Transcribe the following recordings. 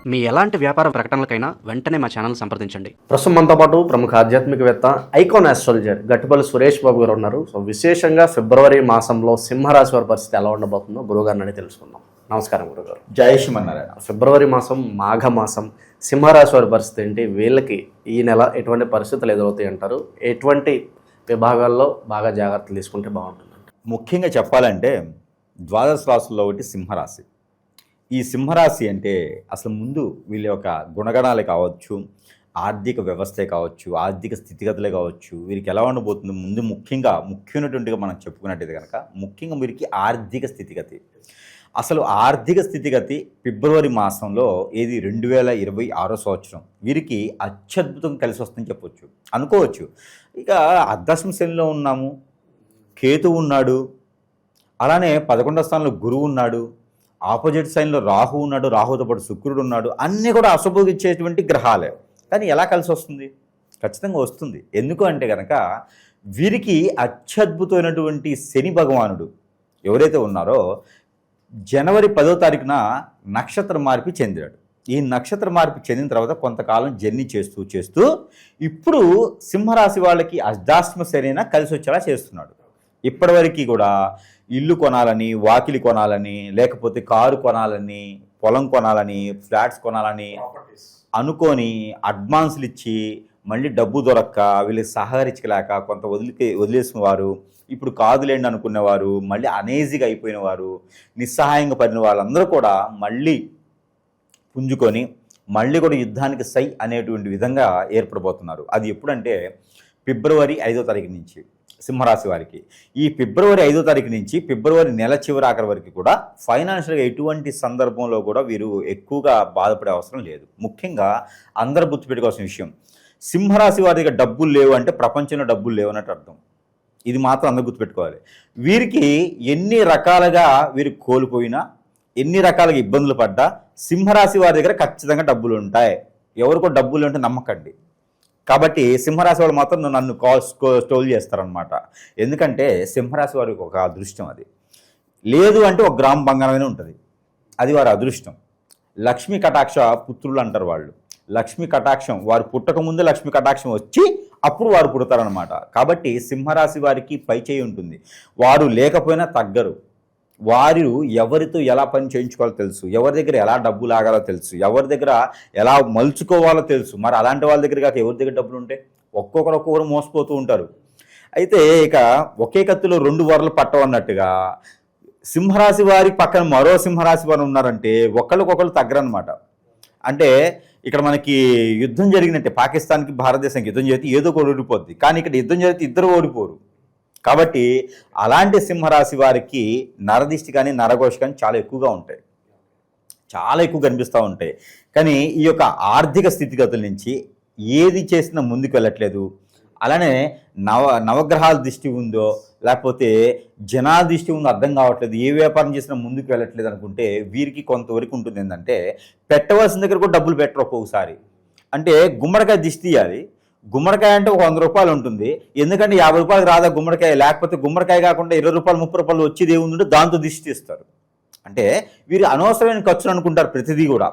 మీ ఎలాంటి వ్యాపార ప్రకటనలకైనా వెంటనే మా ఛానల్ సంప్రదించండి. ప్రస్తుతం మనతో పాటు ప్రముఖ ఆధ్యాత్మికవేత్త ఐకాన్ ఆస్ట్రాలజర్ గట్టుపల్లి సురేష్ బాబు గారు ఉన్నారు. సో విశేషంగా ఫిబ్రవరి మాసంలో సింహరాశి వారి పరిస్థితి ఎలా ఉండబోతుందో గురువుగారిని అడిగి తెలుసుకుందాం. నమస్కారం గురుగారు. జై శ్రీమన్నారాయణ. ఫిబ్రవరి మాసం మాఘ మాసం, సింహరాశి వారి పరిస్థితి ఏంటి? వీళ్ళకి ఈ నెల ఎటువంటి పరిస్థితులు ఎదురవుతాయి అంటారు? ఎటువంటి విభాగాల్లో బాగా జాగ్రత్తలు తీసుకుంటే బాగుంటుంది? ముఖ్యంగా చెప్పాలంటే ద్వాదశ రాశుల్లో ఒకటి సింహరాశి. ఈ సింహరాశి అంటే అసలు ముందు వీళ్ళ యొక్క గుణగణాలే కావచ్చు, ఆర్థిక వ్యవస్థే కావచ్చు, ఆర్థిక స్థితిగతులే కావచ్చు, వీరికి ఎలా ఉండబోతుంది ముందు ముఖ్యమైనటువంటిగా మనం చెప్పుకున్నట్టయితే కనుక ముఖ్యంగా వీరికి ఆర్థిక స్థితిగతి. అసలు ఆర్థిక స్థితిగతి ఫిబ్రవరి మాసంలో 2026 సంవత్సరం వీరికి అత్యద్భుతం కలిసి వస్తుందని చెప్పొచ్చు, అనుకోవచ్చు. ఇక అర్ధాశ్రమ శనిలో ఉన్నాము, కేతు ఉన్నాడు, అలానే 11వ స్థానంలో గురువు ఉన్నాడు, ఆపోజిట్ సైన్లో రాహు ఉన్నాడు, రాహుతో పాటు శుక్రుడు ఉన్నాడు. అన్నీ కూడా అశుభగిచ్చేటువంటి గ్రహాలే. కానీ ఎలా కలిసి వస్తుంది? ఖచ్చితంగా వస్తుంది. ఎందుకు అంటే కనుక వీరికి అత్యద్భుతమైనటువంటి శని భగవానుడు ఎవరైతే ఉన్నారో జనవరి 10వ తారీఖున నక్షత్ర మార్పు చెందాడు. ఈ నక్షత్ర మార్పు చెందిన తర్వాత కొంతకాలం జర్నీ చేస్తూ ఇప్పుడు సింహరాశి వాళ్ళకి అర్ధాశ్రమ శనిన కలిసి వచ్చేలా చేస్తున్నాడు. ఇప్పటివరకు కూడా ఇల్లు కొనాలని, వాకిలి కొనాలని, లేకపోతే కారు కొనాలని, పొలం కొనాలని, ఫ్లాట్స్ కొనాలని అనుకొని అడ్వాన్సులు ఇచ్చి మళ్ళీ డబ్బు దొరక్క వీళ్ళకి సహకరించలేక కొంత వదిలేసిన వారు, ఇప్పుడు కాదులేండి అనుకునేవారు, మళ్ళీ అనేజీగా అయిపోయిన వారు, నిస్సహాయంగా పడిన వాళ్ళందరూ కూడా మళ్ళీ పుంజుకొని మళ్ళీ కూడా యుద్ధానికి సై అనేటువంటి విధంగా ఏర్పడబోతున్నారు. అది ఎప్పుడంటే ఫిబ్రవరి 5వ తారీఖు నుంచి సింహరాశి వారికి. ఈ ఫిబ్రవరి 5వ తారీఖు నుంచి ఫిబ్రవరి నెల చివరి ఆఖరి వరకు కూడా ఫైనాన్షియల్గా ఎటువంటి సందర్భంలో కూడా వీరు ఎక్కువగా బాధపడే అవసరం లేదు. ముఖ్యంగా అందరూ గుర్తుపెట్టుకోవాల్సిన విషయం, సింహరాశి వారి దగ్గర డబ్బులు లేవు అంటే ప్రపంచంలో డబ్బులు లేవు అన్నట్టు అర్థం. ఇది మాత్రం అందరూ గుర్తుపెట్టుకోవాలి. వీరికి ఎన్ని రకాలుగా వీరు కోల్పోయినా, ఎన్ని రకాలుగా ఇబ్బందులు పడ్డా సింహరాశి వారి దగ్గర ఖచ్చితంగా డబ్బులు ఉంటాయి. ఎవరికో డబ్బులు ఉంటే నమ్మకండి. కాబట్టి సింహరాశి వాళ్ళు మాత్రం నన్ను స్టోల్ చేస్తారనమాట. ఎందుకంటే సింహరాశి వారికి ఒక అదృష్టం, అది లేదు అంటే ఒక గ్రామ బంగారమైనా ఉంటుంది, అది వారి అదృష్టం. లక్ష్మీ కటాక్ష పుత్రులు అంటారు వాళ్ళు. లక్ష్మీ కటాక్షం వారు పుట్టకముందే లక్ష్మీ కటాక్షం వచ్చి అప్పుడు వారు పుడతారనమాట. కాబట్టి సింహరాశి వారికి పై చేయి ఉంటుంది. వారు లేకపోయినా తగ్గరు. వారు ఎవరితో ఎలా పని చేయించుకోవాలో తెలుసు, ఎవరి దగ్గర ఎలా డబ్బు లాగాలో తెలుసు, ఎవరి దగ్గర ఎలా మలుచుకోవాలో తెలుసు. మరి అలాంటి వాళ్ళ దగ్గర కాక ఎవరి దగ్గర డబ్బులు ఉంటే ఒక్కొక్కరు మోసపోతూ ఉంటారు. అయితే ఇక ఒకే కత్తిలో 2 వరలు పట్టవన్నట్టుగా సింహరాశి వారి పక్కన మరో సింహరాశి వారు ఉన్నారంటే ఒకళ్ళకొకళ్ళు తగ్గరనమాట. అంటే ఇక్కడ మనకి యుద్ధం జరిగినట్టే, పాకిస్తాన్కి భారతదేశానికి యుద్ధం జరిగితే ఏదో ఒకటి ఓడిపోద్ది, కానీ ఇక్కడ యుద్ధం జరిగితే ఇద్దరు ఓడిపోరు. కాబట్టి అలాంటి సింహరాశి వారికి నరదిష్టి కానీ నరఘోష కానీ చాలా ఎక్కువగా ఉంటాయి, చాలా ఎక్కువ కనిపిస్తూ ఉంటాయి. కానీ ఈ యొక్క ఆర్థిక స్థితిగతుల నుంచి ఏది చేసినా ముందుకు వెళ్ళట్లేదు. అలానే నవగ్రహాల దృష్టి ఉందో లేకపోతే జనాల దృష్టి ఉందో అర్థం కావట్లేదు, ఏ వ్యాపారం చేసినా ముందుకు వెళ్ళట్లేదు అనుకుంటే వీరికి కొంతవరకు ఉంటుంది. ఏంటంటే పెట్టవలసిన దగ్గర కూడా డబ్బులు పెట్టరు ఒక్కొక్కసారి. అంటే గుమ్మడికాయ దిష్టి తీయాలి, గుమ్మడికాయ అంటే ఒక 100 రూపాయలు ఉంటుంది, ఎందుకంటే 50 రూపాయలకు రాదా గుమ్మడికాయ, లేకపోతే గుమ్మడికాయ కాకుండా 20 రూపాయలు 30 రూపాయలు వచ్చేది ఏముందంటే దాంతో దిష్టి తీస్తారు. అంటే వీరు అనవసరమైన ఖర్చులు అనుకుంటారు ప్రతిదీ కూడా.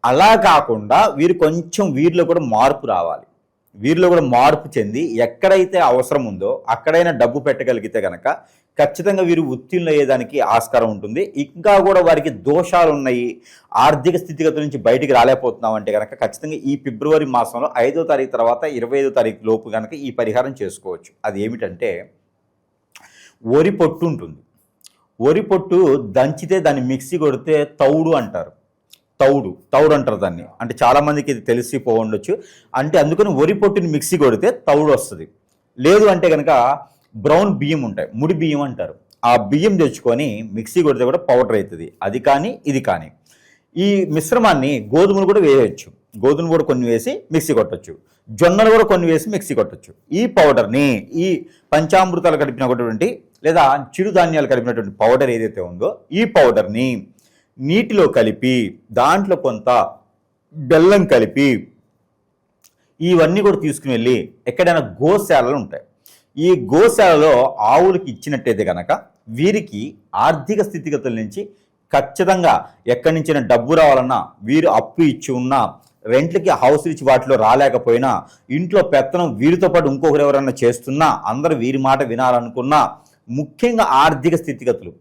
అలా కాకుండా వీరిలో కూడా మార్పు రావాలి. వీరిలో కూడా మార్పు చెంది ఎక్కడైతే అవసరం ఉందో అక్కడైనా డబ్బు పెట్టగలిగితే కనుక ఖచ్చితంగా వీరు ఉత్తీర్ణులు అయ్యేదానికి ఆస్కారం ఉంటుంది. ఇంకా కూడా వారికి దోషాలు ఉన్నాయి, ఆర్థిక స్థితిగతుల నుంచి బయటికి రాలేకపోతున్నాం అంటే కనుక ఖచ్చితంగా ఈ ఫిబ్రవరి మాసంలో 5వ తారీఖు తర్వాత 25వ తారీఖు లోపు కనుక ఈ పరిహారం చేసుకోవచ్చు. అది ఏమిటంటే వరి పొట్టు ఉంటుంది. వరి పొట్టు దంచితే దాన్ని మిక్సీ కొడితే తౌడు అంటారు. తౌడు అంటారు దాన్ని. అంటే చాలామందికి ఇది తెలిసిపోవచ్చు. అంటే అందుకని వరి పొట్టుని మిక్సీ కొడితే తౌడు వస్తుంది. లేదు అంటే కనుక బ్రౌన్ బియ్యం ఉంటాయి, ముడి బియ్యం అంటారు. ఆ బియ్యం తెచ్చుకొని మిక్సీ కొడితే కూడా పౌడర్ అవుతుంది. అది కానీ ఇది కానీ ఈ మిశ్రమాన్ని గోధుమలు కూడా వేయవచ్చు. గోధుమలు కూడా కొన్ని వేసి మిక్సీ కొట్టచ్చు, జొన్నలు కూడా కొన్ని వేసి మిక్సీ కొట్టచ్చు. ఈ పౌడర్ని ఈ పంచామృతాలు కలిపినటువంటి లేదా చిరుధాన్యాలు కలిపినటువంటి పౌడర్ ఏదైతే ఉందో ఈ పౌడర్ని నీటిలో కలిపి దాంట్లో కొంత బెల్లం కలిపి ఇవన్నీ కూడా తీసుకుని వెళ్ళి ఎక్కడైనా గోశాలలు ఉంటాయి, ఈ గోశాలలో ఆవులకి ఇచ్చినట్టయితే కనుక వీరికి ఆర్థిక స్థితిగతుల నుంచి ఖచ్చితంగా ఎక్కడి నుంచి డబ్బు రావాలన్నా, వీరు అప్పు ఇచ్చి ఉన్నా, రెంట్లకి హౌస్ ఇచ్చి వాటిలో రాలేకపోయినా, ఇంట్లో పెత్తనం వీరితో పాటు ఇంకొకరు ఎవరన్నా చేస్తున్నా, అందరూ వీరి మాట వినాలనుకున్నా, ముఖ్యంగా ఆర్థిక స్థితిగతులు,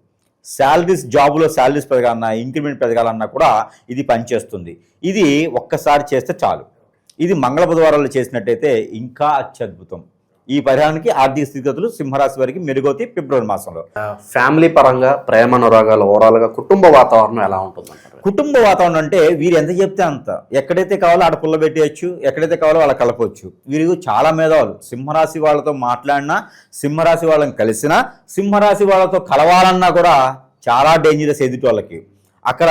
శాలరీస్, జాబులో శాలరీస్ పెరగాలన్నా, ఇంక్రిమెంట్ పెరగాలన్నా కూడా ఇది పనిచేస్తుంది. ఇది ఒక్కసారి చేస్తే చాలు. ఇది మంగళ బుధవారాలు చేసినట్టయితే ఇంకా అత్యద్భుతం. ఈ పరిహారానికి ఆర్థిక స్థితిగతులు సింహరాశి వారికి మెరుగవుతాయి ఫిబ్రవరి మాసంలో. ఫ్యామిలీ పరంగా, ప్రేమ అనురాగాలు, ఓవరాల్గా కుటుంబ వాతావరణం ఎలా ఉంటుందంటారు? కుటుంబ వాతావరణం అంటే వీరు ఎంత చెప్తే అంత. ఎక్కడైతే కావాలో ఆడ పుల్ల పెట్టేయచ్చు, ఎక్కడైతే కావాలో వాళ్ళ కలపవచ్చు. వీరు చాలా మేధావులు. సింహరాశి వాళ్ళతో మాట్లాడినా, సింహరాశి వాళ్ళని కలిసినా, సింహరాశి వాళ్ళతో కలవాలన్నా కూడా చాలా డేంజరస్ ఎదుటి వాళ్ళకి. అక్కడ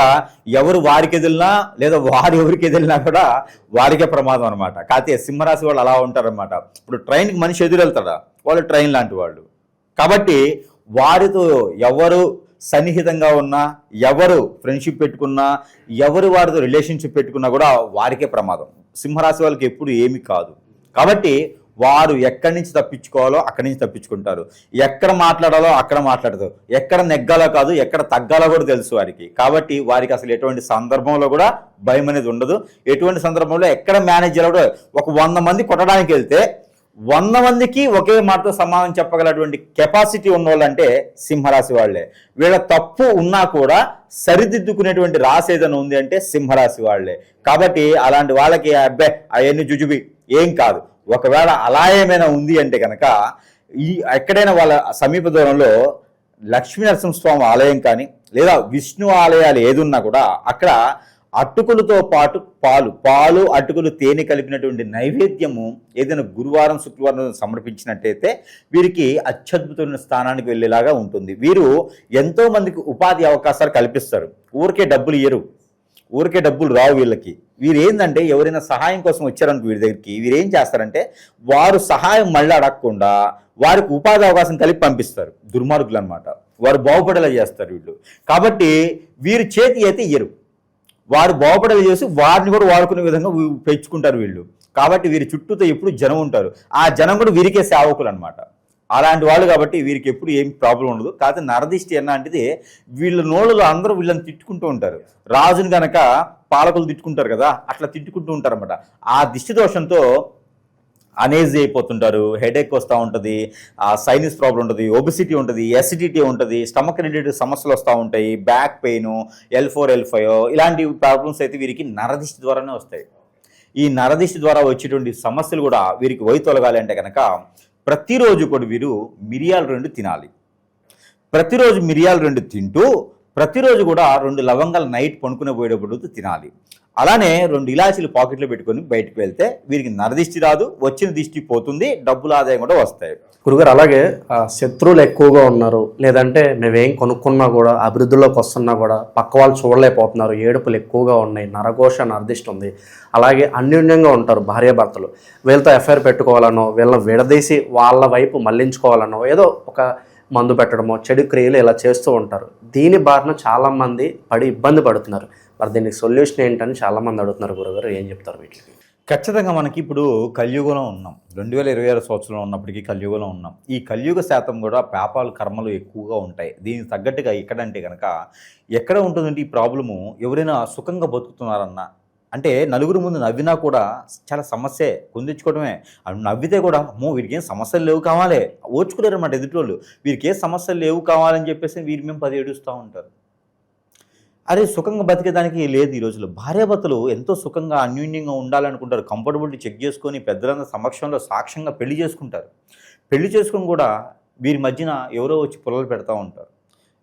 ఎవరు వారికి ఎదిలినా లేదా వారు ఎవరికి ఎదిలినా కూడా వారికే ప్రమాదం అనమాట. కాకపోతే సింహరాశి వాళ్ళు అలా ఉంటారనమాట. ఇప్పుడు ట్రైన్కి మనిషి ఎదురు వెళ్తాడా, వాళ్ళు ట్రైన్ లాంటి వాళ్ళు. కాబట్టి వారితో ఎవరు సన్నిహితంగా ఉన్నా, ఎవరు ఫ్రెండ్షిప్ పెట్టుకున్నా, ఎవరు వారితో రిలేషన్షిప్ పెట్టుకున్నా కూడా వారికే ప్రమాదం. సింహరాశి వాళ్ళకి ఎప్పుడు ఏమీ కాదు. కాబట్టి వారు ఎక్కడి నుంచి తప్పించుకోవాలో అక్కడి నుంచి తప్పించుకుంటారు. ఎక్కడ మాట్లాడాలో అక్కడ మాట్లాడతారు. ఎక్కడ నెగ్గాలో కాదు, ఎక్కడ తగ్గాలో కూడా తెలుసు వారికి. కాబట్టి వారికి అసలు ఎటువంటి సందర్భంలో కూడా భయం అనేది ఉండదు. ఎటువంటి సందర్భంలో ఎక్కడ మేనేజ్ చేయాలో కూడా, ఒక 100 మంది కొట్టడానికి వెళ్తే 100 మందికి ఒకే మాటతో సమాధానం చెప్పగలటువంటి కెపాసిటీ ఉన్నవాళ్ళంటే సింహరాశి వాళ్లే. వీళ్ళ తప్పు ఉన్నా కూడా సరిదిద్దుకునేటువంటి రాశి ఏదైనా ఉంది అంటే సింహరాశి వాళ్లే. కాబట్టి అలాంటి వాళ్ళకి అబ్బే అవన్నీ జుజుబి ఏం కాదు. ఒకవేళ అలా ఏమైనా ఉంది అంటే కనుక ఎక్కడైనా వాళ్ళ సమీప దూరంలో లక్ష్మీ నరసింహస్వామి ఆలయం కానీ లేదా విష్ణు ఆలయాలు ఏదున్నా కూడా అక్కడ అటుకులతో పాటు పాలు అటుకులు తేనె కలిపినటువంటి నైవేద్యము ఏదైనా గురువారం శుక్రవారం సమర్పించినట్టయితే వీరికి అత్యద్భుతమైన స్థానానికి వెళ్ళేలాగా ఉంటుంది. వీరు ఎంతో మందికి ఉపాధి అవకాశాలు కల్పిస్తారు. ఊరికే డబ్బులు ఇయ్యరు, ఊరికే డబ్బులు రావు వీళ్ళకి. వీరు ఏంటంటే ఎవరైనా సహాయం కోసం వచ్చారనుకో వీరి దగ్గరికి, వీరు ఏం చేస్తారంటే వారు సహాయం మళ్ళీ అడగకుండా వారికి ఉపాధి అవకాశం కలిపి పంపిస్తారు. దుర్మార్గులు అనమాట. వారు బాగుపడేలా చేస్తారు వీళ్ళు. కాబట్టి వీరు చేతి అయితే ఇయ్యరు, వారు బాగుపడేలా చేసి వారిని కూడా వాడుకునే విధంగా పెంచుకుంటారు వీళ్ళు. కాబట్టి వీరి చుట్టూతో ఎప్పుడు జనం ఉంటారు. ఆ జనం కూడా వీరికే సేవకులు అనమాట. అలాంటి వాళ్ళు. కాబట్టి వీరికి ఎప్పుడు ఏం ప్రాబ్లం ఉండదు. కాకపోతే నరదిష్టి అన్నది వీళ్ళ నోళ్ళలో అందరూ వీళ్ళని తిట్టుకుంటూ ఉంటారు. రాజుని కనుక పాలకులు తిట్టుకుంటారు కదా, అట్లా తిట్టుకుంటూ ఉంటారు అనమాట. ఆ దిష్టి దోషంతో అనేజీ అయిపోతుంటారు, హెడేక్ వస్తూ ఉంటుంది, సైనస్ ప్రాబ్లం ఉంటుంది, ఒబిసిటీ ఉంటుంది, ఎసిడిటీ ఉంటుంది, స్టమక్ రిలేటెడ్ సమస్యలు వస్తూ ఉంటాయి, బ్యాక్ పెయిన్, L4 L5 ఇలాంటి ప్రాబ్లమ్స్ అయితే వీరికి నరదిష్టి ద్వారానే వస్తాయి. ఈ నరదిష్టి ద్వారా వచ్చేటువంటి సమస్యలు కూడా వీరికి తొలగాలి అంటే కనుక ప్రతిరోజు కూడా వీరు మిరియాలు 2 తినాలి. ప్రతిరోజు మిరియాలు 2 తింటూ ప్రతిరోజు కూడా 2 లవంగాలు నైట్ పడుకునే పోయేటప్పుడు తినాలి. అలానే 2 ఇలాచీలు పాకెట్లో పెట్టుకొని బయటకు వెళ్తే వీరికి నరదిష్టి రాదు, వచ్చిన దిష్టి పోతుంది, డబ్బుల ఆదాయం కూడా వస్తాయి. గురుగారు, అలాగే శత్రువులు ఎక్కువగా ఉన్నారు, లేదంటే మేమేం కొనుక్కున్నా కూడా అభివృద్ధిలోకి వస్తున్నా కూడా పక్క వాళ్ళు చూడలేకపోతున్నారు, ఏడుపులు ఎక్కువగా ఉన్నాయి, నరఘోష నరదిష్టి ఉంది, అలాగే అన్యోన్యంగా ఉంటారు భార్యాభర్తలు, వీళ్ళతో ఎఫ్ఐఆర్ పెట్టుకోవాలనో వీళ్ళని విడదీసి వాళ్ళ వైపు మళ్లించుకోవాలనో ఏదో ఒక మందు పెట్టడమో చెడు క్రియలు ఇలా చేస్తూ ఉంటారు. దీని బారిన చాలామంది పడి ఇబ్బంది పడుతున్నారు. మరి దీనికి సొల్యూషన్ ఏంటని చాలామంది అడుగుతున్నారు. గురుగారు ఏం చెప్తారు వీటికి? ఖచ్చితంగా మనకి ఇప్పుడు కలియుగంలో ఉన్నాం. 2026 సంవత్సరంలో ఉన్నప్పటికీ కలియుగంలో ఉన్నాం. ఈ కలియుగ శాతం కూడా పాపాలు కర్మలు ఎక్కువగా ఉంటాయి. దీనికి తగ్గట్టుగా ఎక్కడంటే కనుక ఎక్కడ ఉంటుందంటే ఈ ప్రాబ్లము, ఎవరైనా సుఖంగా బతుకుతున్నారన్నా అంటే నలుగురు ముందు నవ్వినా కూడా చాలా సమస్యే, కొందించుకోవడమే. నవ్వితే కూడా అమ్మో వీరికి ఏం సమస్యలు లేవు కావాలి, ఓర్చుకోలేరు అన్నమాట ఎదుటోళ్ళు. వీరికి ఏ సమస్యలు లేవు కావాలని చెప్పేసి వీరి మేము 10 ఏడుస్తూ ఉంటారు. అరే సుఖంగా బతికేదానికి లేదు. ఈ రోజుల్లో భార్యాభర్తలు ఎంతో సుఖంగా అన్యోన్యంగా ఉండాలనుకుంటారు. కంఫర్టబిలిటీ చెక్ చేసుకొని పెద్దలందరి సమక్షంలో సాక్ష్యంగా పెళ్లి చేసుకుంటారు. పెళ్లి చేసుకొని కూడా వీరి మధ్యన ఎవరో వచ్చి పుల్లలు పెడతా ఉంటారు.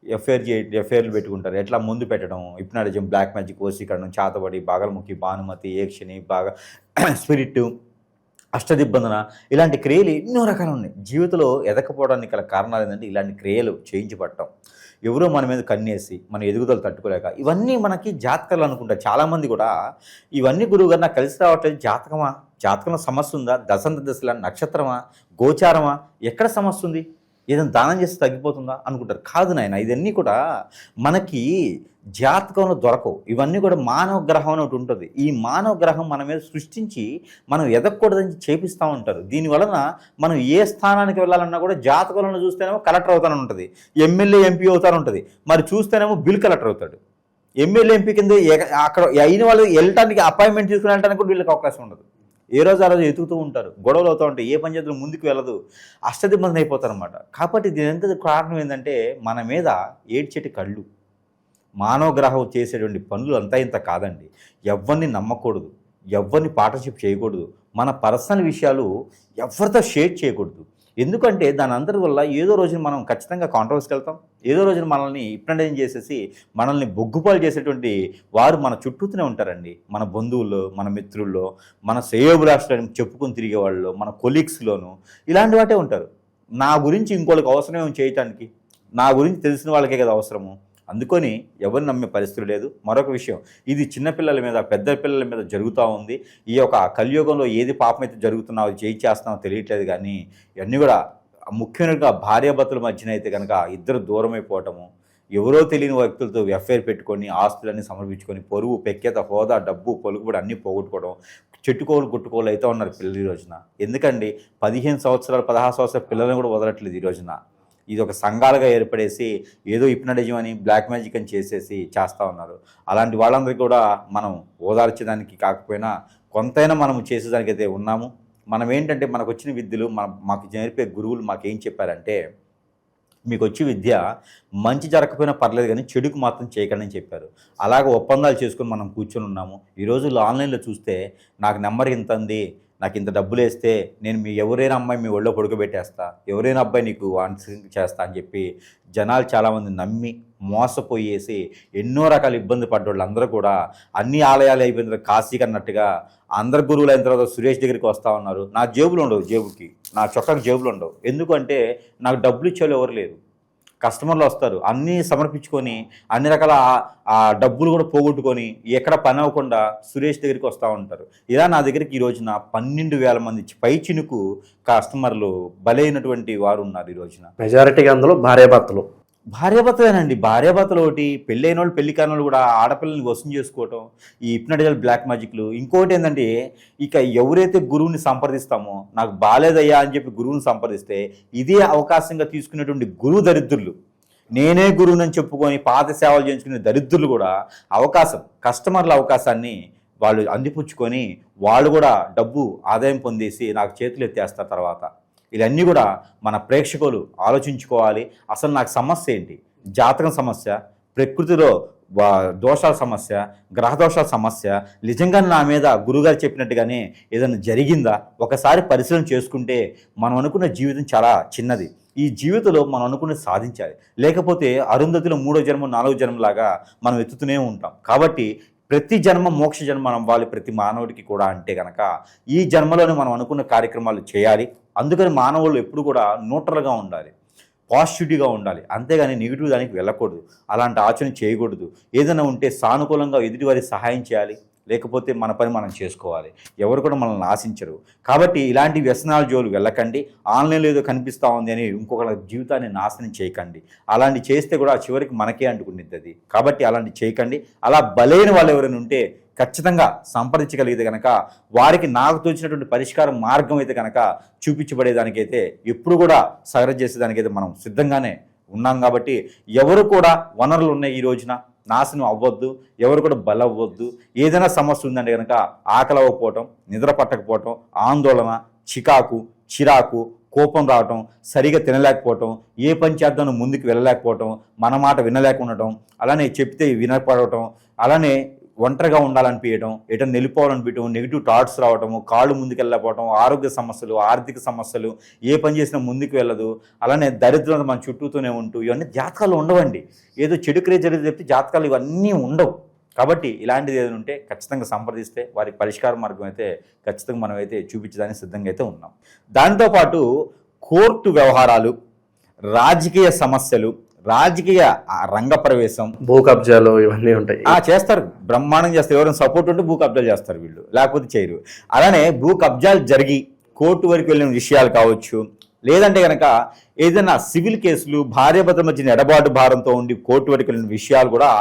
ఎఫ్ఐఆర్లు పెట్టుకుంటారు. ఎట్లా ముందు పెట్టడం, హిప్నాటిజం, బ్లాక్ మ్యాజిక్, వశీకరణం, చాతబడి, బాగలముఖి, భానుమతి, ఏక్షిణి, బాగా స్పిరిట్, అష్టదిబ్బందన ఇలాంటి క్రియలు ఎన్నో రకాలు ఉన్నాయి. జీవితంలో ఎదకపోవడానికి గల కారణాలు ఏంటంటే ఇలాంటి క్రియలు చేయించబడటం, ఎవరో మన మీద కన్నేసి మన ఎదుగుదల తట్టుకోలేక, ఇవన్నీ మనకి జాతకాలు అనుకుంటారు చాలామంది కూడా. ఇవన్నీ గురువుగారు నాకు కలిసి రావట్లేదు, జాతకమా, జాతకంలో సమస్య ఉందా, దశంత దశల నక్షత్రమా, గోచారమా, ఎక్కడ సమస్య ఉంది, ఏదైనా దానం చేస్తే తగ్గిపోతుందా అనుకుంటారు. కాదు నాయన, ఇవన్నీ కూడా మనకి జాతకంలో దొరకవు. ఇవన్నీ కూడా మానవ గ్రహం అని ఒకటి ఉంటుంది. ఈ మానవ గ్రహం మన మీద సృష్టించి మనం ఎదగకూడదని చేపిస్తూ ఉంటారు. దీనివలన మనం ఏ స్థానానికి వెళ్ళాలన్నా కూడా జాతకంలో చూస్తేనేమో కలెక్టర్ అవుతానని ఉంటుంది, ఎమ్మెల్యే ఎంపీ అవుతాను ఉంటుంది, మరి చూస్తేనేమో బిల్ కలెక్టర్ అవుతాడు. ఎమ్మెల్యే ఎంపీ కింద అక్కడ అయిన వాళ్ళు వెళ్ళటానికి అపాయింట్మెంట్ తీసుకుని వెళ్ళడానికి కూడా వీళ్ళకి అవకాశం ఉండదు. ఏ రోజు ఆ రోజు ఎతుకుతూ ఉంటారు, గొడవలు అవుతూ ఉంటాయి, ఏ పంచాయతీలో ముందుకు వెళ్ళదు, అష్టదిబ్బంది అయిపోతారు అనమాట. కాబట్టి దీని ఎంత కారణం ఏంటంటే మన మీద ఏడ్చేటి కళ్ళు, మానవ గ్రహం చేసేటువంటి పనులు అంతా ఇంత కాదండి. ఎవరిని నమ్మకూడదు, ఎవరిని పార్ట్నర్షిప్ చేయకూడదు, మన పర్సనల్ విషయాలు ఎవరితో షేర్ చేయకూడదు. ఎందుకంటే దాని అందరి వల్ల ఏదో రోజున మనం ఖచ్చితంగా కాంట్రవర్సీకి వెళ్తాం, ఏదో రోజున మనల్ని హిప్నటైజ్ చేసేసి మనల్ని బొగ్గుపాలు చేసేటువంటి వారు మన చుట్టూతూనే ఉంటారండి. మన బంధువుల్లో, మన మిత్రుల్లో, మన శ్రేయోభిలాషులను చెప్పుకొని తిరిగే వాళ్ళు, మన కొలీగ్స్లోనూ ఇలాంటి వాటే ఉంటారు. నా గురించి ఇంకోళ్ళకి అవసరం చేయటానికి, నా గురించి తెలిసిన వాళ్ళకే కదా అవసరము. అందుకొని ఎవరిని నమ్మే పరిస్థితి లేదు. మరొక విషయం, ఇది చిన్నపిల్లల మీద, పెద్ద పిల్లల మీద జరుగుతూ ఉంది. ఈ యొక్క కలియుగంలో ఏది పాపం అయితే జరుగుతున్నావో, చేస్తున్నావో తెలియట్లేదు. కానీ ఇవన్నీ కూడా ముఖ్యంగా భార్యాభర్తల మధ్యన అయితే కనుక ఇద్దరు దూరం అయిపోవటము, ఎవరో తెలియని వ్యక్తులతో ఎఫ్ఐఆర్ పెట్టుకొని ఆస్తులన్నీ సమర్పించుకొని పొరుగు, పెక్కేత, హోదా, డబ్బు, పలుకుబడి అన్నీ పోగొట్టుకోవడం, చెట్టుకోలు గుట్టుకోలు అయితే ఉన్నారు పిల్లలు ఈ రోజున. ఎందుకండి 15 సంవత్సరాలు 16 సంవత్సరాల పిల్లలను కూడా వదలట్లేదు ఈ రోజున. ఇది ఒక సంఘాలుగా ఏర్పడేసి ఏదో హిప్నటిజం అని, బ్లాక్ మ్యాజిక్ అని చేస్తూ ఉన్నారు. అలాంటి వాళ్ళందరికీ కూడా మనం ఓదార్చడానికి కాకపోయినా కొంతైనా మనం చేసేదానికైతే ఉన్నాము. మనం ఏంటంటే మనకు వచ్చిన విద్యలు, మాకు నేర్పే గురువులు మాకేం చెప్పారంటే, మీకు వచ్చి విద్య మంచి జరగకపోయినా పర్లేదు కానీ చెడుకు మాత్రం చేయకండి అని చెప్పారు. అలాగే ఒప్పందాలు చేసుకొని మనం కూర్చొని ఉన్నాము. ఈ రోజుల్లో ఆన్లైన్లో చూస్తే నాకు నెంబర్ ఇంత ఉంది, నాకు ఇంత డబ్బులు వేస్తే నేను ఎవరైనా అమ్మాయి మీ ఒళ్ళో పడుకోబెట్టేస్తా, ఎవరైనా అబ్బాయి నీకు చేస్తా అని చెప్పి జనాలు చాలామంది నమ్మి మోసపోయేసి ఎన్నో రకాల ఇబ్బంది పడ్డోళ్ళు అందరూ కూడా అన్ని ఆలయాలు అయిపోయిన తర్వాత కాశీకి అన్నట్టుగా అందరు గురువులు అయిన తర్వాత సురేష్ దగ్గరికి వస్తూ ఉన్నారు. నా జేబులు ఉండవు, జేబుకి నా చొక్కాకి జేబులు ఉండవు. ఎందుకంటే నాకు డబ్బులు ఇచ్చేవాళ్ళు ఎవరు లేరు. కస్టమర్లు వస్తారు, అన్నీ సమర్పించుకొని అన్ని రకాల ఆ డబ్బులు కూడా పోగొట్టుకొని ఎక్కడ పని అవ్వకుండా సురేష్ దగ్గరికి వస్తూ ఉంటారు. ఇలా నా దగ్గరికి ఈ రోజున 12,000 మంది పై చినుకు కస్టమర్లు బలైనటువంటి వారు ఉన్నారు ఈ రోజున. మెజారిటీగా అందులో భార్యాభర్తలేనండి. భార్యాభర్తలు ఒకటి, పెళ్ళైన వాళ్ళు, పెళ్లి కాని వాళ్ళు కూడా ఆడపిల్లల్ని వసం చేసుకోవటం, ఈ హిప్నటిజల్ బ్లాక్ మ్యాజిక్లు. ఇంకోటి ఏంటంటే, ఇక ఎవరైతే గురువుని సంప్రదిస్తామో, నాకు బాలేదయ్యా అని చెప్పి గురువుని సంప్రదిస్తే ఇదే అవకాశంగా తీసుకునేటువంటి గురువు దరిద్రులు, నేనే గురువునని చెప్పుకొని పాత సేవలు చేయించుకునే దరిద్రులు కూడా కస్టమర్ల అవకాశాన్ని వాళ్ళు అందిపుచ్చుకొని వాళ్ళు కూడా డబ్బు ఆదాయం పొందేసి నాకు చేతులు ఎత్తేస్తారు తర్వాత. ఇవన్నీ కూడా మన ప్రేక్షకులు ఆలోచించుకోవాలి. అసలు నాకు సమస్య ఏంటి? జాతకం సమస్య, ప్రకృతిలో దోషాల సమస్య, గ్రహదోషాల సమస్య, నిజంగా నా మీద గురుగారు చెప్పినట్టుగానే ఏదైనా జరిగిందా? ఒకసారి పరిశీలన చేసుకుంటే మనం అనుకున్న జీవితం చాలా చిన్నది. ఈ జీవితంలో మనం అనుకున్నది సాధించాలి. లేకపోతే అరుంధతిలో 3వ జన్మ 4వ జన్మలాగా మనం ఎత్తుతూనే ఉంటాం. కాబట్టి ప్రతి జన్మ మోక్ష జన్మ అవ్వాలి ప్రతి మానవుడికి కూడా. అంటే కనుక ఈ జన్మలోనే మనం అనుకున్న కార్యక్రమాలు చేయాలి. అందుకని మానవులు ఎప్పుడు కూడా న్యూట్రల్గా ఉండాలి, పాజిటివ్గా ఉండాలి. అంతేగాని నెగిటివ్ దానికి వెళ్ళకూడదు, అలాంటి ఆచరణ చేయకూడదు. ఏదైనా ఉంటే సానుకూలంగా ఎదుటివారికి సహాయం చేయాలి, లేకపోతే మన పని మనం చేసుకోవాలి. ఎవరు కూడా మనల్ని ఆశించరు. కాబట్టి ఇలాంటి వ్యసనాల జోలు వెళ్ళకండి. ఆన్లైన్లో ఏదో కనిపిస్తూ ఉంది అని ఇంకొకరి జీవితాన్ని నాశనం చేయకండి. అలాంటి చేస్తే కూడా చివరికి మనకే అంటుకునేది. కాబట్టి అలాంటి చేయకండి. అలా బలైన వాళ్ళు ఎవరైనా ఉంటే ఖచ్చితంగా సంప్రదించగలిగితే కనుక వారికి నాకు తోచినటువంటి పరిష్కార మార్గం అయితే కనుక చూపించబడేదానికైతే ఎప్పుడు కూడా సహకరణ చేసేదానికైతే మనం సిద్ధంగానే ఉన్నాం. కాబట్టి ఎవరు కూడా వనరులు ఉన్నాయి ఈ రోజున నాశనం అవ్వద్దు, ఎవరు కూడా బలవ్వద్దు. ఏదైనా సమస్య ఉందంటే కనుక ఆకలి అవ్వకపోవటం, నిద్ర పట్టకపోవటం, ఆందోళన, చిరాకు, కోపం రావటం, సరిగా తినలేకపోవటం, ఏ పని చేద్దామో ముందుకు వెళ్ళలేకపోవటం, మన మాట వినలేకుండటం, అలానే చెప్తే వినపడటం, అలానే ఒంటరిగా ఉండాలనిపించడం, ఎటన్నా వెళ్ళిపోవాలనిపించడం, నెగిటివ్ థాట్స్ రావటము, కాళ్ళు ముందుకు వెళ్ళకపోవటం, ఆరోగ్య సమస్యలు, ఆర్థిక సమస్యలు, ఏ పని చేసినా ముందుకు వెళ్ళదు, అలానే దరిద్రత మన చుట్టూతోనే ఉంటూ ఇవన్నీ జాతకాలు ఉండవండి. ఏదో చెడు క్రియ జరిగితే చెప్తే జాతకాలు ఇవన్నీ ఉండవు. కాబట్టి ఇలాంటిది ఏదైనా ఉంటే ఖచ్చితంగా సంప్రదిస్తే వారికి పరిష్కార మార్గం అయితే ఖచ్చితంగా మనం అయితే చూపించడానికి సిద్ధంగా అయితే ఉన్నాం. దాంతోపాటు కోర్టు వ్యవహారాలు, రాజకీయ సమస్యలు, రాజకీయ రంగ ప్రవేశం, భూ కబ్జాలు ఇవన్నీ ఉంటాయి. చేస్తారు, బ్రహ్మాండం చేస్తారు. ఎవరైనా సపోర్ట్ ఉంటే భూ కబ్జాలు చేస్తారు వీళ్ళు, లేకపోతే చేయరు. అలానే భూ కబ్జాలు జరిగి కోర్టు వరకు వెళ్ళిన విషయాలు కావచ్చు, లేదంటే కనుక ఏదైనా సివిల్ కేసులు భార్యాభర్తల మధ్య ఎడబాటు భారంతో ఉండి కోర్టు వరకు వెళ్ళిన విషయాలు కూడా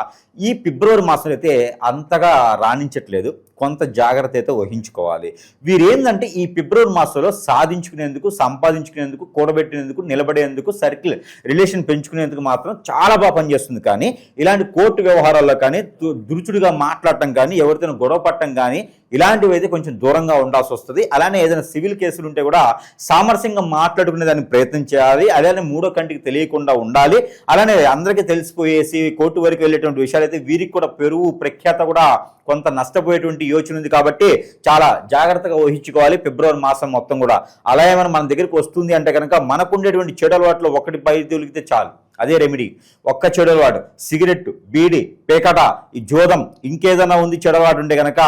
ఈ ఫిబ్రవరి మాసంలో అయితే అంతగా రాణించట్లేదు. కొంత జాగ్రత్త అయితే వహించుకోవాలి. వీరేందంటే ఈ ఫిబ్రవరి మాసంలో సాధించుకునేందుకు, సంపాదించుకునేందుకు, కూడబెట్టినందుకు, నిలబడేందుకు, సర్కిల్ రిలేషన్ పెంచుకునేందుకు మాత్రం చాలా బాగా పనిచేస్తుంది. కానీ ఇలాంటి కోర్టు వ్యవహారాల్లో కానీ దురుచుడుగా మాట్లాడటం కానీ, ఎవరితో గొడవ పట్టడం కానీ ఇలాంటివి అయితే కొంచెం దూరంగా ఉండాల్సి వస్తుంది. అలానే ఏదైనా సివిల్ కేసులు ఉంటే కూడా సామరస్యంగా మాట్లాడుకునే దానికి ప్రయత్నం చేయాలి. అలానే మూడో కంటికి తెలియకుండా ఉండాలి. అలానే అందరికీ తెలిసిపోయేసి కోర్టు వరకు వెళ్ళేటువంటి విషయాలు అయితే వీరికి కూడా పెరుగు ప్రఖ్యాత కూడా కొంత నష్టపోయేటువంటి యోచన ఉంది. కాబట్టి చాలా జాగ్రత్తగా ఊహించుకోవాలి ఫిబ్రవరి మాసం మొత్తం కూడా. అలా ఏమైనా మన దగ్గరికి వస్తుంది అంటే కనుక మనకుండేటువంటి చెడు అలవాట్లు ఒకటి పై తొలిగితే చాలు, అదే రెమెడీ. ఒక్క చెడు అలవాటు సిగరెట్, బీడి, పేకట, ఈ జోదం, ఇంకేదైనా ఉంది చెడు అలవాటు ఉంటే కనుక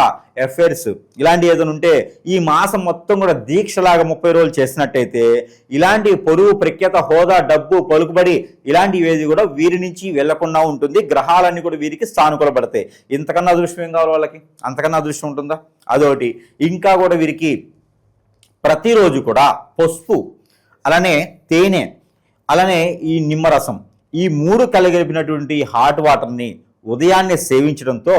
ఎఫైర్స్ ఇలాంటి ఏదైనా ఉంటే ఈ మాసం మొత్తం కూడా దీక్షలాగా 30 రోజులు చేసినట్టయితే ఇలాంటి పొరుగు ప్రఖ్యాత, హోదా, డబ్బు, పలుకుబడి ఇలాంటివి ఏది కూడా వీరి నుంచి వెళ్లకుండా ఉంటుంది. గ్రహాలన్నీ కూడా వీరికి సానుకూల పడతాయి. ఇంతకన్నా అదృష్టం ఏం కావాలి వాళ్ళకి? అంతకన్నా అదృష్టం ఉంటుందా? అదొకటి. ఇంకా కూడా వీరికి ప్రతిరోజు కూడా పసుపు, అలానే తేనె, అలానే ఈ నిమ్మరసం, ఈ 3 కలగలిపినటువంటి హాట్ వాటర్ని ఉదయాన్నే సేవించడంతో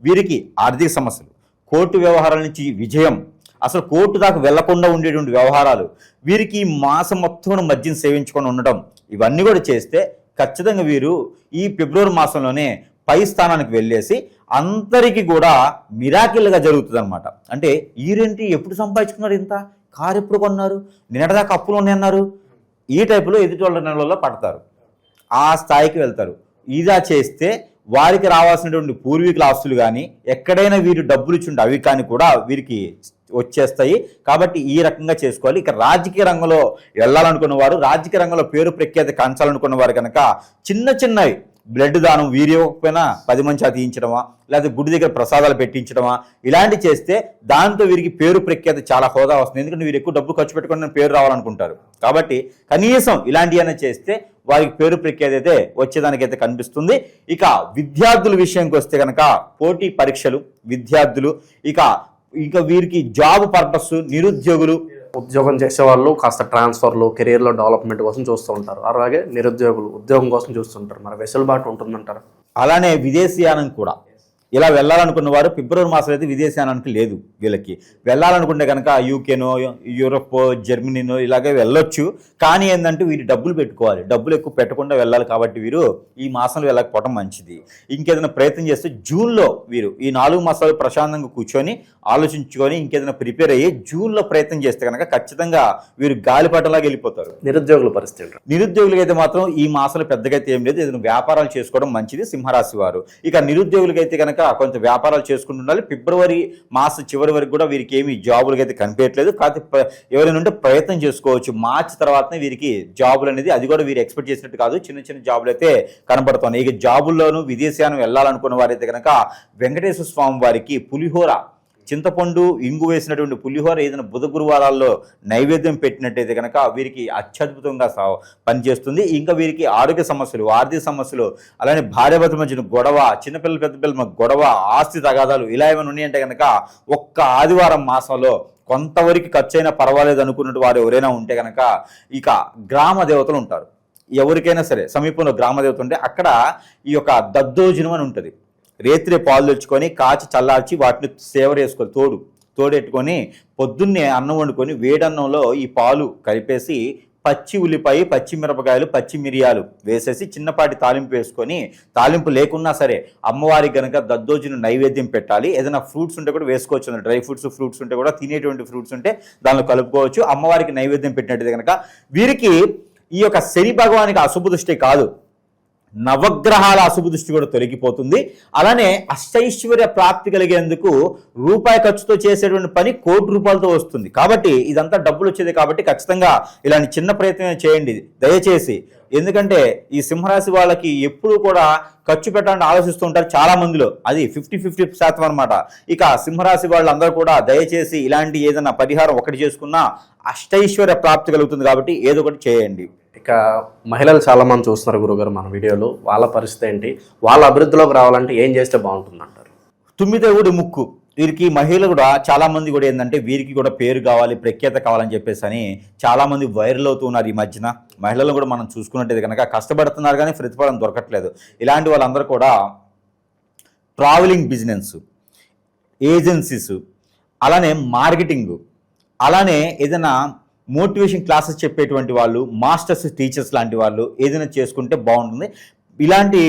వీరికి ఆర్థిక సమస్యలు, కోర్టు వ్యవహారాల నుంచి విజయం, అసలు కోర్టు దాకా వెళ్లకుండా ఉండేటువంటి వ్యవహారాలు, వీరికి ఈ మాసం మొత్తం మద్యం సేవించుకొని ఉండటం, ఇవన్నీ కూడా చేస్తే ఖచ్చితంగా వీరు ఈ ఫిబ్రవరి మాసంలోనే పై స్థానానికి వెళ్ళేసి అందరికీ కూడా మిరాకిల్గా జరుగుతుంది అనమాట. అంటే ఈరేంటి ఎప్పుడు సంపాదించుకున్నారు, ఇంత కారు ఎప్పుడు కొన్నారు, నిన్నటిదాకా అప్పులు ఉన్నాయి అన్నారు, ఈ టైపులో ఎదుటి వాళ్ళ నెలలో పడతారు, ఆ స్థాయికి వెళ్తారు. ఇదా చేస్తే వారికి రావాల్సినటువంటి పూర్వీకుల ఆస్తులు కానీ ఎక్కడైనా వీరు డబ్బులు ఇచ్చి అవి కానీ కూడా వీరికి వచ్చేస్తాయి. కాబట్టి ఈ రకంగా చేసుకోవాలి. ఇక రాజకీయ రంగంలో వెళ్ళాలనుకున్న వారు, రాజకీయ రంగంలో పేరు ప్రఖ్యాతి కంచాలనుకున్న వారు కనుక చిన్న చిన్నవి బ్లడ్ దానం, వీరి ఇవ్వకపోయినా 10 మంది తీయించడమా, లేకపోతే గుడి దగ్గర ప్రసాదాలు పెట్టించడమా, ఇలాంటి చేస్తే దాంతో వీరికి పేరు ప్రఖ్యాతి చాలా హోదా వస్తుంది. ఎందుకంటే వీరు ఎక్కువ డబ్బు ఖర్చు పెట్టుకుని పేరు రావాలనుకుంటారు. కాబట్టి కనీసం ఇలాంటివైనా చేస్తే వారికి పేరు ప్రఖ్యాతి అయితే వచ్చేదానికైతే కనిపిస్తుంది. ఇక విద్యార్థుల విషయానికి వస్తే కనుక పోటీ పరీక్షలు, విద్యార్థులు, ఇక వీరికి జాబ్ పర్పస్, నిరుద్యోగులు, ఉద్యోగం చేసేవాళ్ళు కాస్త ట్రాన్స్ఫర్లు, కెరీర్లో డెవలప్మెంట్ కోసం చూస్తూ ఉంటారు. అలాగే నిరుద్యోగులు ఉద్యోగం కోసం చూస్తుంటారు. మరి వెసులుబాటు ఉంటుందంటారా? అలానే విదేశీయానం కూడా ఇలా వెళ్ళాలనుకున్న వారు ఫిబ్రవరి మాసంలో అయితే విదేశీయానానికి లేదు. వీళ్ళకి వెళ్ళాలనుకుంటే కనుక యూకేనో, యూరోప్, జర్మనీనో ఇలాగే వెళ్ళొచ్చు. కానీ ఏంటంటే వీరు డబ్బులు పెట్టుకోవాలి, డబ్బులు ఎక్కువ పెట్టకుండా వెళ్ళాలి. కాబట్టి వీరు ఈ మాసంలో వెళ్ళకపోవడం మంచిది. ఇంకేదైనా ప్రయత్నం చేస్తే జూన్లో వీరు ఈ 4 మాసాలు ప్రశాంతంగా కూర్చొని ఆలోచించుకొని ఇంకేదైనా ప్రిపేర్ అయ్యి జూన్లో ప్రయత్నం చేస్తే కనుక ఖచ్చితంగా వీరు గాలిపటంలాగా వెళ్ళిపోతారు. నిరుద్యోగుల పరిస్థితి, నిరుద్యోగులకి అయితే మాత్రం ఈ మాసంలో పెద్దగా అయితే ఏం లేదు. ఏదైనా వ్యాపారాలు చేసుకోవడం మంచిది సింహరాశి వారు. ఇక నిరుద్యోగులకి అయితే కనుక కొంత వ్యాపారాలు చేసుకుంటుండాలి. ఫిబ్రవరి మాసం చివరి వరకు కూడా వీరికి ఏమి జాబులకి అయితే కనిపించట్లేదు. కాకపోతే ఎవరైనా ఉంటే ప్రయత్నం చేసుకోవచ్చు. మార్చి తర్వాతనే వీరికి జాబులు అనేది, అది కూడా వీరు ఎక్స్పెక్ట్ చేసినట్టు కాదు, చిన్న చిన్న జాబులు అయితే కనబడుతున్నాయి. ఇక జాబుల్లోనూ విదేశాన్ని వెళ్ళాలనుకున్న వారైతే కనుక వెంకటేశ్వర స్వామి వారికి పులిహోర, చింతపండు, ఇంగు వేసినటువంటి పులిహోర ఏదైనా బుధ గురువారాల్లో నైవేద్యం పెట్టినట్టయితే కనుక వీరికి అత్యద్భుతంగా పనిచేస్తుంది. ఇంకా వీరికి ఆరోగ్య సమస్యలు, ఆర్థిక సమస్యలు, అలానే భార్యాభర్తల మధ్యన గొడవ, చిన్నపిల్లలు పెద్ద పిల్లల గొడవ, ఆస్తి తగాదాలు ఇలా ఏమైనా ఉన్నాయంటే కనుక ఒక్క ఆదివారం మాసంలో కొంతవరకు ఖర్చు అయినా పర్వాలేదు అనుకున్నట్టు వారు ఎవరైనా ఉంటే కనుక ఇక గ్రామ దేవతలు ఉంటారు. ఎవరికైనా సరే సమీపంలో గ్రామ దేవత ఉంటే అక్కడ ఈ యొక్క దద్దోజనం అని ఉంటుంది. రేత్రి పాలు తెచ్చుకొని కాచి చల్లార్చి వాటిని సేవ వేసుకొని తోడెట్టుకొని పొద్దున్నే అన్నం వండుకొని వేడన్నంలో ఈ పాలు కలిపేసి పచ్చి ఉల్లిపాయ, పచ్చి మిరపకాయలు, పచ్చి మిరియాలు వేసేసి చిన్నపాటి తాలింపు వేసుకొని, తాలింపు లేకున్నా సరే అమ్మవారికి కనుక దద్దోజనం నైవేద్యం పెట్టాలి. ఏదైనా ఫ్రూట్స్ ఉంటే కూడా వేసుకోవచ్చు, డ్రై ఫ్రూట్స్, ఫ్రూట్స్ ఉంటే కూడా తినేటువంటి ఫ్రూట్స్ ఉంటే దానిలో కలుపుకోవచ్చు. అమ్మవారికి నైవేద్యం పెట్టినట్టయితే కనుక వీరికి ఈ యొక్క శని భగవానికి అశుభ దృష్టి కాదు, నవగ్రహాల అశుభ దృష్టి కూడా తొలగిపోతుంది. అలానే అష్టైశ్వర్య ప్రాప్తి కలిగేందుకు రూపాయి ఖర్చుతో చేసేటువంటి పని ₹1,00,00,000 వస్తుంది. కాబట్టి ఇదంతా డబ్బులు వచ్చేది. కాబట్టి ఖచ్చితంగా ఇలాంటి చిన్న ప్రయత్నం చేయండి దయచేసి. ఎందుకంటే ఈ సింహరాశి వాళ్ళకి ఎప్పుడు కూడా ఖర్చు పెట్టాలని ఆలోచిస్తూ ఉంటారు చాలా మందిలో, అది 50% అనమాట. ఇక సింహరాశి వాళ్ళందరూ కూడా దయచేసి ఇలాంటి ఏదైనా పరిహారం ఒకటి చేసుకున్నా అష్టైశ్వర్య ప్రాప్తి కలుగుతుంది. కాబట్టి ఏదో ఒకటి చేయండి. ఇక మహిళలు చాలామంది చూస్తున్నారు గురుగారు మన వీడియోలో, వాళ్ళ పరిస్థితి ఏంటి? వాళ్ళ అభివృద్ధిలోకి రావాలంటే ఏం చేస్తే బాగుంటుంది అంటారు? తుమ్మితే ఊడి ముక్కు, వీరికి మహిళలు కూడా చాలామంది కూడా ఏంటంటే వీరికి కూడా పేరు కావాలి, ప్రఖ్యాత కావాలని చెప్పేసి అని చాలామంది వైరల్ అవుతూ ఉన్నారు ఈ మధ్యన. మహిళలు కూడా మనం చూసుకున్నట్టయితే కనుక కష్టపడుతున్నారు కానీ ప్రతిఫలం దొరకట్లేదు. ఇలాంటి వాళ్ళందరూ కూడా ట్రావెలింగ్ బిజినెస్, ఏజెన్సీస్, అలానే మార్కెటింగ్, అలానే ఏదైనా మోటివేషన్ క్లాసెస్ చెప్పేటువంటి వాళ్ళు, మాస్టర్స్ టీచర్స్ లాంటి వాళ్ళు ఏదైనా చేసుకుంటే బాగుంటుంది. ఇలాంటి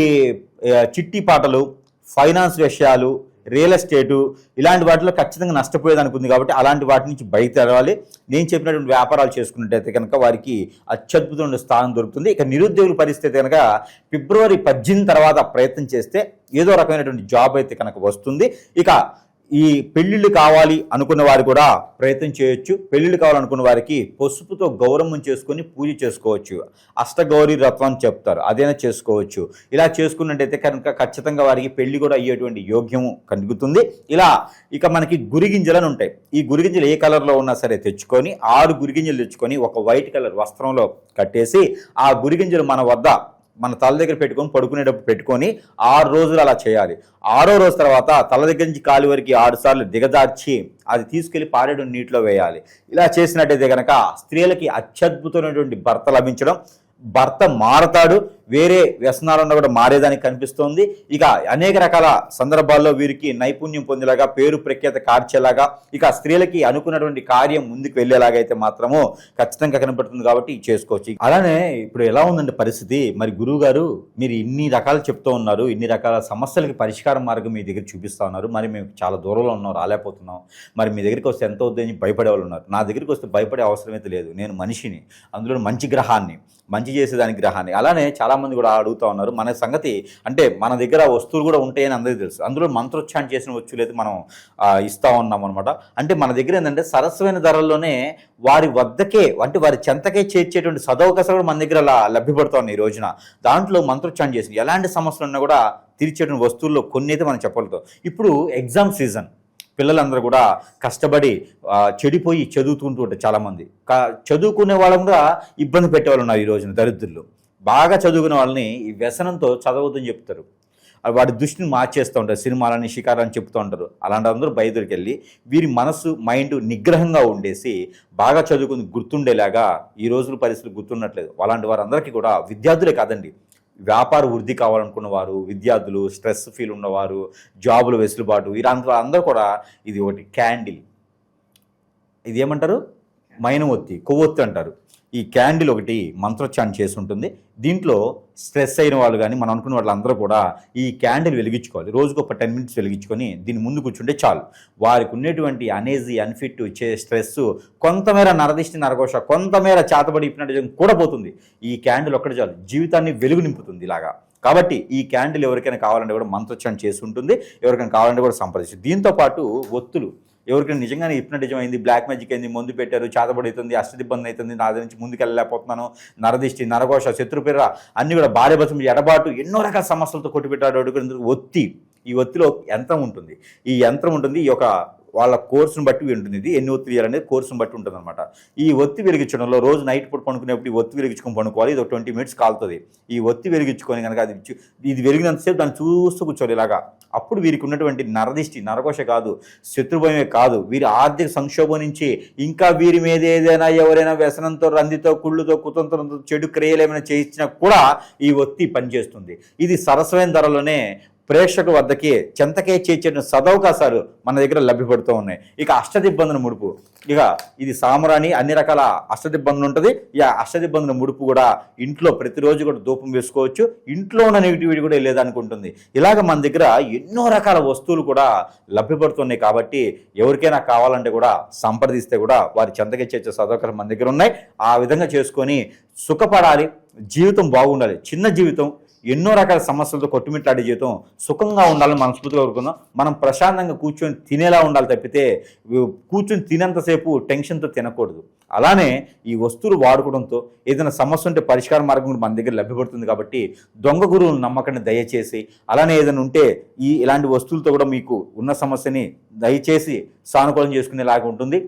చిట్టి పాటలు, ఫైనాన్స్ విషయాలు, రియల్ ఎస్టేటు ఇలాంటి వాటిలో ఖచ్చితంగా నష్టపోయేదానికి ఉంది కాబట్టి అలాంటి వాటి నుంచి బయట తెరవాలి. నేను చెప్పినటువంటి వ్యాపారాలు చేసుకున్నట్టయితే కనుక వారికి అత్యద్భుతమైన స్థానం దొరుకుతుంది. ఇక నిరుద్యోగుల పరిస్థితి కనుక ఫిబ్రవరి 18 తర్వాత ప్రయత్నం చేస్తే ఏదో రకమైనటువంటి జాబ్ అయితే కనుక వస్తుంది. ఇక ఈ పెళ్ళిళ్ళు కావాలి అనుకున్న వారు కూడా ప్రయత్నం చేయొచ్చు. పెళ్ళిళ్ళు కావాలనుకున్న వారికి పసుపుతో గౌరవం చేసుకొని పూజ చేసుకోవచ్చు. అష్టగౌరీ వ్రతం అని చెప్తారు, అదైనా చేసుకోవచ్చు. ఇలా చేసుకున్నట్టయితే కనుక ఖచ్చితంగా వారికి పెళ్లి కూడా అయ్యేటువంటి యోగ్యము కలుగుతుంది. ఇక మనకి గురిగింజలను ఉంటాయి. ఈ గురిగింజలు ఏ కలర్లో ఉన్నా సరే తెచ్చుకొని 6 గురిగింజలు తెచ్చుకొని ఒక వైట్ కలర్ వస్త్రంలో కట్టేసి ఆ గురిగింజలు మన తల దగ్గర పెట్టుకొని పడుకునేటప్పుడు పెట్టుకొని 6 రోజులు అలా చేయాలి. 6వ రోజు తర్వాత తల దగ్గర నుంచి కాలి వరకు 6 సార్లు దిగజార్చి అది తీసుకెళ్లి పారేడు నీటిలో వేయాలి. ఇలా చేసినట్టయితే కనుక స్త్రీలకి అత్యద్భుతమైనటువంటి భర్త లభించడం, భర్త మారతాడు, వేరే వ్యసనాలను కూడా మారేదానికి కనిపిస్తోంది. ఇక అనేక రకాల సందర్భాల్లో వీరికి నైపుణ్యం పొందేలాగా, పేరు ప్రఖ్యాత కార్చేలాగా, ఇక స్త్రీలకి అనుకున్నటువంటి కార్యం ముందుకు వెళ్ళేలాగా అయితే మాత్రము ఖచ్చితంగా కనబడుతుంది. కాబట్టి చేసుకోవచ్చు. అలానే ఇప్పుడు ఎలా ఉందంటే పరిస్థితి, మరి గురువు గారు మీరు ఇన్ని రకాలు చెప్తూ ఉన్నారు, ఇన్ని రకాల సమస్యలకి పరిష్కార మార్గం మీ దగ్గర చూపిస్తూ ఉన్నారు. మరి మేము చాలా దూరంలో ఉన్నాం, రాలేకపోతున్నాం. మరి మీ దగ్గరికి వస్తే ఎంత అవుతుందని భయపడే వాళ్ళు ఉన్నారు. నా దగ్గరికి వస్తే భయపడే అవసరం అయితే లేదు. నేను మనిషిని, అందులో మంచి గ్రహాన్ని, మంచి చేసేదానికి గ్రహాన్ని. అలానే చాలామంది కూడా అడుగుతూ ఉన్నారు. మన సంగతి అంటే మన దగ్గర వస్తువులు కూడా ఉంటాయని అందరికీ తెలుసు. అందులో మంత్రోచ్చారణ చేసిన వస్తువులు అయితే మనం ఇస్తూ ఉన్నాం అనమాట. అంటే మన దగ్గర ఏంటంటే సరస్వైన ధరల్లోనే వారి వద్దకే అంటే వారి చెంతకే చేర్చేటువంటి సదవకాశాలు కూడా మన దగ్గర లభ్యపడుతూ ఉన్నాయి ఈ రోజున. దాంట్లో మంత్రోచ్చారణ చేసిన ఎలాంటి సమస్యలు ఉన్నా కూడా తీర్చేటువంటి వస్తువుల్లో కొన్ని అయితే మనం చెప్పగలుగుతాం. ఇప్పుడు ఎగ్జామ్ సీజన్, పిల్లలందరూ కూడా కష్టపడి చెడిపోయి చదువుతుంటూ ఉంటారు. చాలామంది చదువుకునే వాళ్ళని కూడా ఇబ్బంది పెట్టేవాళ్ళు ఉన్నారు ఈ రోజున. దరిద్రులు బాగా చదువుకునే వాళ్ళని ఈ వ్యసనంతో చదవద్దని చెప్తారు. వాడి దృష్టిని మార్చేస్తూ ఉంటారు, సినిమాలని, షికారాన్ని చెప్తూ ఉంటారు. అలాంటి అందరూ బయటకు వెళ్ళి వీరి మనసు, మైండ్ నిగ్రహంగా ఉండేసి బాగా చదువుకుని గుర్తుండేలాగా ఈ రోజుల పరిస్థితులు గుర్తున్నట్లేదు. అలాంటి వారందరికీ కూడా విద్యార్థులే కాదండి, వ్యాపార వృద్ధి కావాలనుకున్న వారు, విద్యార్థులు, స్ట్రెస్ ఫీల్ ఉన్నవారు, జాబులు వెసులుబాటు, ఇలాంటి అందరూ కూడా ఇది ఒకటి క్యాండిల్, ఇది ఏమంటారు, మైనవొత్తి, కొవ్వొత్తి అంటారు. ఈ క్యాండిల్ ఒకటి మంత్రోచ్చారణ చేసి ఉంటుంది. దీంట్లో స్ట్రెస్ అయిన వాళ్ళు కానీ మనం అనుకున్న వాళ్ళందరూ కూడా ఈ క్యాండిల్ వెలిగించుకోవాలి. రోజుకు ఒక 10 minutes వెలిగించుకొని దీని ముందు కూర్చుంటే చాలు. వారికి ఉన్నటువంటి అనేజీ, అన్ఫిట్, స్ట్రెస్, కొంతమేర నరదిష్టి, నరఘోష, కొంతమేర చేతబడి ఇప్పినట్టు కూడా పోతుంది. ఈ క్యాండిల్ ఒక్కటి చాలు, జీవితాన్ని వెలుగు నింపుతుంది ఇలాగా. కాబట్టి ఈ క్యాండిల్ ఎవరికైనా కావాలంటే కూడా మంత్రోచ్చారణ చేసి ఉంటుంది. ఎవరికైనా కావాలంటే కూడా సంప్రదించు. దీంతోపాటు ఒత్తులు, ఎవరికైనా నిజంగానే హిప్నటిజం అయింది, బ్లాక్ మ్యాజిక్ అయింది, మందు పెట్టారు, చేతబడి అవుతుంది, అష్టదిబ్బంది అవుతుంది, నా దగ్గర నుంచి ముందుకు వెళ్ళలేకపోతున్నాను, నరదిష్టి, నరఘోష, శత్రుపిర్ర అన్నీ కూడా, భార్య భర్త ఎడబాటు, ఎన్నో రకాల సమస్యలతో కొట్టిపెట్టాడు. ఈ ఒత్తిలో యంత్రం ఉంటుంది. ఈ యంత్రం ఉంటుంది, ఈ యొక్క వాళ్ళ కోర్సును బట్టి ఉంటుంది. ఇది ఎన్ని ఒత్తి వేయాలనేది కోర్సును బట్టి ఉంటుంది అనమాట. ఈ ఒత్తి వెలిగించడంలో రోజు నైట్ పూట పడుకునేప్పుడు ఈ ఒత్తి వెలిగించుకొని పడుకోవాలి. ఇది 20 minutes కాలుతుంది. ఈ ఒత్తి వెలిగించుకొని కనుక ఇది వెలిగినంతసేపు దాన్ని చూస్తూ కూర్చోవాలి ఇలాగా. అప్పుడు వీరికి ఉన్నటువంటి నరదిష్టి, నరఘోష కాదు, శత్రుభయమే కాదు, వీరి ఆర్థిక సంక్షోభం నుంచి, ఇంకా వీరి మీద ఏదైనా ఎవరైనా వ్యసనంతో, రందితో, కుళ్ళుతో, కుతంత్రంతో, చెడు క్రియలు ఏమైనా చేయించినా కూడా ఈ ఒత్తి పనిచేస్తుంది. ఇది సరసమైన ధరలోనే ప్రేక్షకుల వద్దకి చెంతకే చేర్చిన సదవకాశాలు మన దగ్గర లభ్యపడుతూ ఉన్నాయి. ఇక అష్టదిబ్బందుల ముడుపు, ఇక ఇది సామరాణి, అన్ని రకాల అష్టదిబ్బందులు ఉంటుంది. ఈ అష్టదిబ్బందుల ముడుపు కూడా ఇంట్లో ప్రతిరోజు కూడా ధూపం వేసుకోవచ్చు. ఇంట్లో ఉన్న నెగిటివిటీ కూడా వెళ్ళేదానికి ఉంటుంది. ఇలాగ మన దగ్గర ఎన్నో రకాల వస్తువులు కూడా లభ్యపడుతున్నాయి. కాబట్టి ఎవరికైనా కావాలంటే కూడా సంప్రదిస్తే కూడా వారి చెంతకే చేర్చే సదవకాశాలు మన దగ్గర ఉన్నాయి. ఆ విధంగా చేసుకొని సుఖపడాలి, జీవితం బాగుండాలి. చిన్న జీవితం, ఎన్నో రకాల సమస్యలతో కొట్టుమిట్లాడే జీవితం, సుఖంగా ఉండాలని మనస్ఫూర్తిగా కోరుకుందాం. మనం ప్రశాంతంగా కూర్చొని తినేలా ఉండాలి తప్పితే కూర్చొని తినేంతసేపు టెన్షన్తో తినకూడదు. అలానే ఈ వస్తువులు వాడుకోవడంతో ఏదైనా సమస్య ఉంటే పరిష్కార మార్గం కూడా మన దగ్గర లభ్యపడుతుంది. కాబట్టి దొంగ గురువులు నమ్మకాన్ని దయచేసి, అలానే ఏదైనా ఉంటే ఇలాంటి వస్తువులతో కూడా మీకు ఉన్న సమస్యని దయచేసి సానుకూలం చేసుకునేలాగా ఉంటుంది.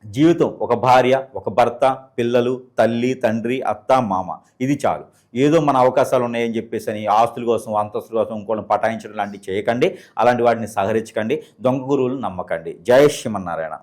జీవితం ఒక భార్య, ఒక భర్త, పిల్లలు, తల్లి, తండ్రి, అత్త, మామ, ఇది చాలు. ఏదో మన అవకాశాలు ఉన్నాయని చెప్పేసి అని ఆస్తుల కోసం, అంతస్తుల కోసం ఇంకోళ్ళని పటాయించడం లాంటివి చేయకండి. అలాంటి వాటిని సహరించకండి. దొంగ గురువులు నమ్మకండి. జై శ్రీమన్నారాయణ.